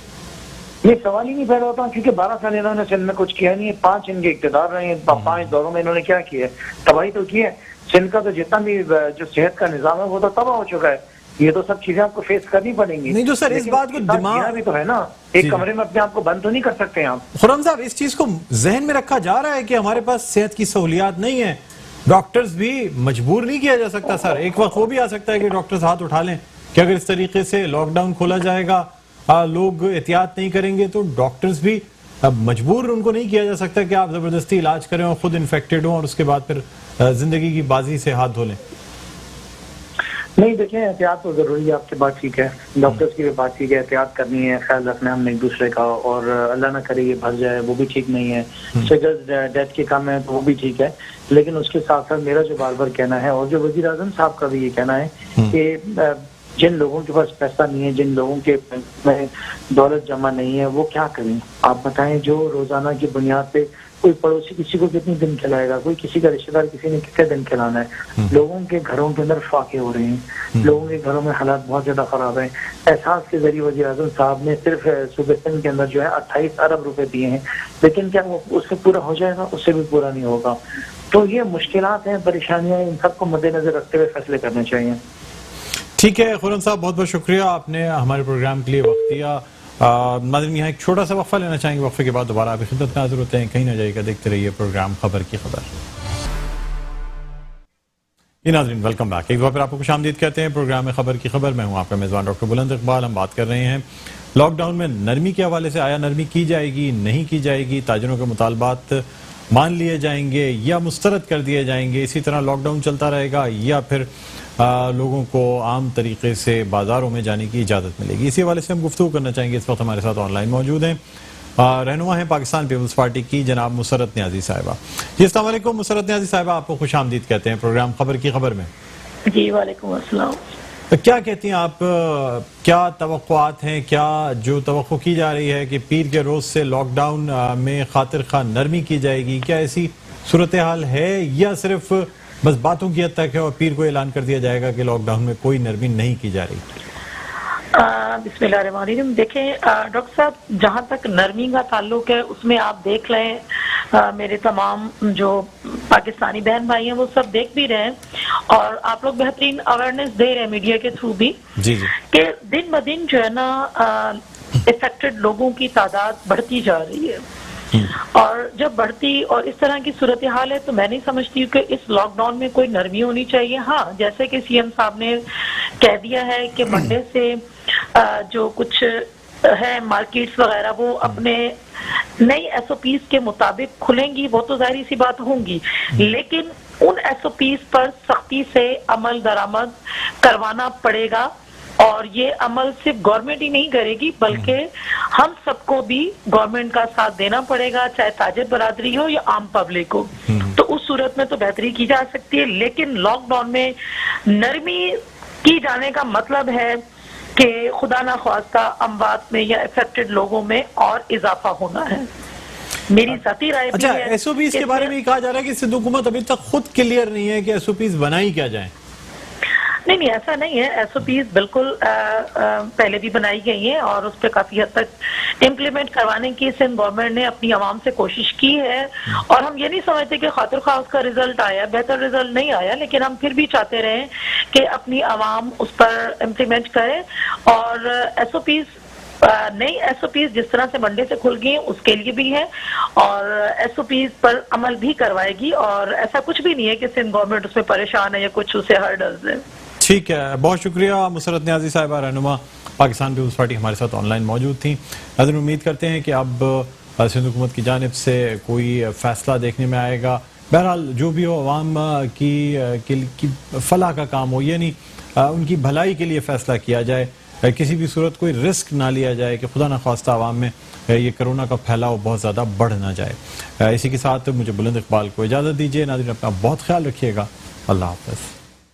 Speaker 4: ये सवाल ही नहीं पैदा होता, क्योंकि 12 साल इन्होंने सिंध में कुछ किया नहीं है। 5 इनके इक़्तिदार रहे हैं, 5 दौरों में इन्होंने क्या किया है? तबाही तो की है। सिंध का तो जितना भी जो सेहत का निजाम है वो तो तबाह हो चुका है। ये तो सब चीजें आपको फेस करनी पड़ेंगी।
Speaker 1: नहीं तो सर, इस बात को दिमाग
Speaker 4: भी तो है ना, एक कमरे में अपने आप को बंद तो नहीं कर सकते आप।
Speaker 1: खुर्रम साहब, इस चीज को जहन में रखा जा रहा है कि हमारे पास सेहत की सहूलियात नहीं है। डॉक्टर्स भी मजबूर नहीं किया जा सकता सर। एक वक्त वो भी आ सकता है कि डॉक्टर्स हाथ उठा लें कि अगर इस तरीके से लॉकडाउन खोला जाएगा, लोग एहतियात नहीं करेंगे, तो डॉक्टर्स भी मजबूर उनको नहीं किया जा सकता कि आप जबरदस्ती इलाज करें और खुद इन्फेक्टेड हों और उसके बाद फिर जिंदगी की बाजी से हाथ धो लें।
Speaker 4: नहीं, देखिए, एहतियात तो जरूरी है, आपकी बात ठीक है, डॉक्टर्स की भी बात ठीक है, एहतियात करनी है, ख्याल रखना है हमने एक दूसरे का, और अल्लाह ना करे ये भर जाए, वो भी ठीक नहीं है। फिगर डेथ के कम है तो वो भी ठीक है, लेकिन उसके साथ साथ मेरा जो बार बार कहना है, और जो वजीर आजम साहब का भी ये कहना है कि जिन लोगों के पास पैसा नहीं है, जिन लोगों के में दौलत जमा नहीं है, वो क्या करें? आप बताएं। जो रोजाना की बुनियाद पे कोई पड़ोसी किसी को कितने दिन खिलाएगा, कोई किसी का रिश्तेदार किसी ने कितने दिन खिलाना है? लोगों के घरों के अंदर फाके हो रहे हैं, लोगों के घरों में हालात बहुत ज्यादा खराब है। एहसास के जरिए वज़ीर आज़म साहब ने सिर्फ सूबे सिंध के अंदर जो है 28 अरब रुपए दिए हैं, लेकिन क्या वो उससे पूरा हो जाएगा? उससे भी पूरा नहीं होगा। तो ये मुश्किलात हैं, परेशानियां, इन सबको मद्देनजर रखते हुए फैसले करने चाहिए।
Speaker 1: ठीक है खुर्रम साहब, बहुत बहुत शुक्रिया, आपने हमारे प्रोग्राम के लिए वक्त दिया। नाज़रीन, यहाँ एक छोटा सा वक्फा लेना चाहेंगे, वक्फे के बाद दोबारा आपकी खिदमत में हाजिर होते हैं। कहीं ना जाइएगा, देखते रहिए प्रोग्राम खबर की खबर। नाज़रीन, वेलकम बैक। एक बार फिर आपको खुशामदीद कहते हैं प्रोग्राम में खबर की खबर। मैं हूँ आपका मेजबान डॉक्टर बुलंद इकबाल। हम बात कर रहे हैं लॉकडाउन में नरमी के हवाले से। आया नरमी की जाएगी, नहीं की जाएगी? ताजरों के मुतालबात मान लिए जाएंगे या मुस्तरद कर दिए जाएंगे? इसी तरह लॉकडाउन चलता रहेगा या फिर लोगों को आम तरीके से बाजारों में जाने की इजाज़त मिलेगी? इसी हवाले से हम गुफ्तगू करना चाहेंगे। इस वक्त हमारे साथ ऑनलाइन मौजूद हैं रहनुमा हैं पाकिस्तान पीपल्स पार्टी की जनाब मुसरत न्याजी साहिबा। जी अस्सलाम वालेकुम मुसरत न्याजी साहिबा, आपको खुशामदीद कहते हैं प्रोग्राम खबर की खबर में।
Speaker 5: जी वालेकुम अस्सलाम।
Speaker 1: तो क्या कहती हैं आप, क्या तवक्कुआत हैं, क्या जो तवक्को की जा रही है कि पीर के रोज से लॉकडाउन में खातिर खा नरमी की जाएगी, क्या ऐसी सूरत हाल है या सिर्फ बस बातों की हद तक है और पीर को ऐलान कर दिया जाएगा कि लॉकडाउन में कोई नरमी नहीं की जा रही?
Speaker 5: बिस्मिल्लाहिर्रहमानिर्रहीम। देखें डॉक्टर साहब, जहाँ तक नरमी का ताल्लुक है उसमें आप देख लें, मेरे तमाम जो पाकिस्तानी बहन भाई हैं वो सब देख भी रहे हैं और आप लोग बेहतरीन अवेयरनेस दे रहे हैं मीडिया के थ्रू भी
Speaker 1: जी
Speaker 5: कि दिन ब दिन जो है ना इफेक्टेड लोगों की तादाद बढ़ती जा रही है। और जब बढ़ती और इस तरह की सूरत हाल है तो मैं नहीं समझती हूँ कि इस लॉकडाउन में कोई नरमी होनी चाहिए। हाँ, जैसे कि सीएम साहब ने कह दिया है कि मंडे से जो कुछ है मार्केट्स वगैरह वो अपने नई एसओपीज के मुताबिक खुलेंगी, वो तो जाहिर सी बात होंगी, लेकिन उन एसओपीज पर सख्ती से अमल दरामद करवाना पड़ेगा। और ये अमल सिर्फ गवर्नमेंट ही नहीं करेगी बल्कि हम सबको भी गवर्नमेंट का साथ देना पड़ेगा, चाहे ताजिर बरादरी हो या आम पब्लिक हो। तो उस सूरत में तो बेहतरी की जा सकती है, लेकिन लॉकडाउन में नरमी की जाने का मतलब है कि खुदा ना ख्वास्ता अमवात में या अफेक्टेड लोगों में और इजाफा होना है। मेरी जाती राय
Speaker 1: अच्छा,
Speaker 5: भी है।
Speaker 1: एसओपीज के बारे में कहा जा रहा है कि सिंध हुकूमत अभी तक खुद क्लियर नहीं है कि एसओपीज बनाई क्या जाए।
Speaker 5: नहीं, ऐसा नहीं है। एसओपीज बिल्कुल पहले भी बनाई गई है और उस पर काफी हद तक इम्प्लीमेंट करवाने की सिंध गवर्नमेंट ने अपनी आवाम से कोशिश की है। और हम ये नहीं समझते कि खातिर खा उसका रिजल्ट आया, बेहतर रिजल्ट नहीं आया, लेकिन हम फिर भी चाहते रहे कि अपनी आवाम उस पर इम्प्लीमेंट करे। और एसओपीज नई एसओपीज जिस तरह से मंडे से खुल गई हैं उसके लिए भी है और एसओपीज पर अमल भी करवाएगी। और ऐसा कुछ भी नहीं है कि सिंध गवर्नमेंट उसमें परेशान है या कुछ उसे हर्डल्स है।
Speaker 1: ठीक है, बहुत शुक्रिया मुसरत न्याजी साहिबा, रहनुमा पाकिस्तान पीपल्स पार्टी हमारे साथ ऑनलाइन मौजूद थी। नाज़रीन, उम्मीद करते हैं कि अब सिंध हुकूमत की जानिब से कोई फैसला देखने में आएगा। बहरहाल जो भी हो, अवाम की फलाह का काम हो, यानी उनकी भलाई के लिए फैसला किया जाए, किसी भी सूरत कोई रिस्क ना लिया जाए कि खुदा न ख्वास्ता अवाम में ये कोरोना का फैलाव बहुत ज़्यादा बढ़ ना जाए। इसी के साथ मुझे बुलंद इकबाल को इजाज़त दीजिए। नाज़रीन, अपना बहुत ख्याल रखिएगा। अल्लाह हाफ़िज़।